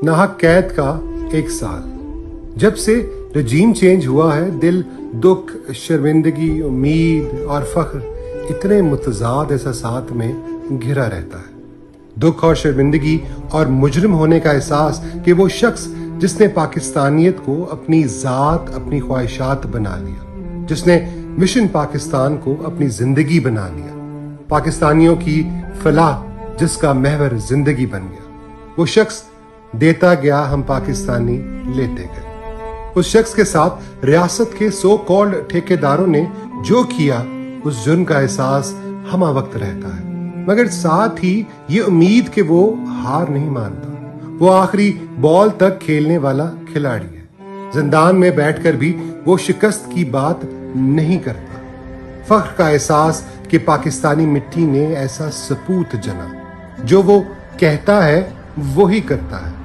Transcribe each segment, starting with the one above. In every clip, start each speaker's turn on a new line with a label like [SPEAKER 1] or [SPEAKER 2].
[SPEAKER 1] नाहक कैद का 1 साल। जब से रजीम चेंज हुआ है, दिल दुख, शर्मिंदगी, उम्मीद और फख्र इतने मुतजाद एहसासात में घिरा रहता है। दुख और शर्मिंदगी और मुजरिम होने का एहसास कि वो शख्स जिसने पाकिस्तानियत को अपनी ज़ात, अपनी ख्वाहिशात बना लिया, जिसने मिशन पाकिस्तान को अपनी जिंदगी बना लिया, पाकिस्तानियों की फलाह जिसका महवर जिंदगी बन गया, वो शख्स देता गया, हम पाकिस्तानी लेते गए। उस शख्स के साथ रियासत के सो कॉल्ड ठेकेदारों ने जो किया, उस जुर्म का एहसास हमा वक्त रहता है, मगर साथ ही ये उम्मीद कि वो हार नहीं मानता। वो आखिरी बॉल तक खेलने वाला खिलाड़ी है। जिंदान में बैठकर भी वो शिकस्त की बात नहीं करता। फख्र का एहसास कि पाकिस्तानी मिट्टी ने ऐसा सपूत जना, जो वो कहता है वो ही करता है।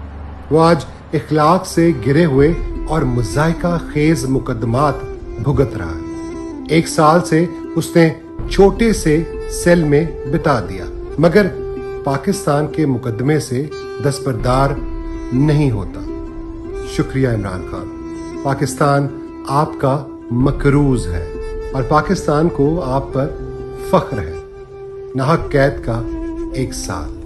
[SPEAKER 1] वो आज इखलाक से गिरे हुए और मुज़ाहिका खेज मुकदमात भुगत रहा है। 1 साल से उसने छोटे से सेल में बिता दिया, मगर पाकिस्तान के मुकदमे से दस्तबरदार नहीं होता। शुक्रिया इमरान खान। पाकिस्तान आपका मकरूज है और पाकिस्तान को आप पर फख्र है। नाहक कैद का 1 साल।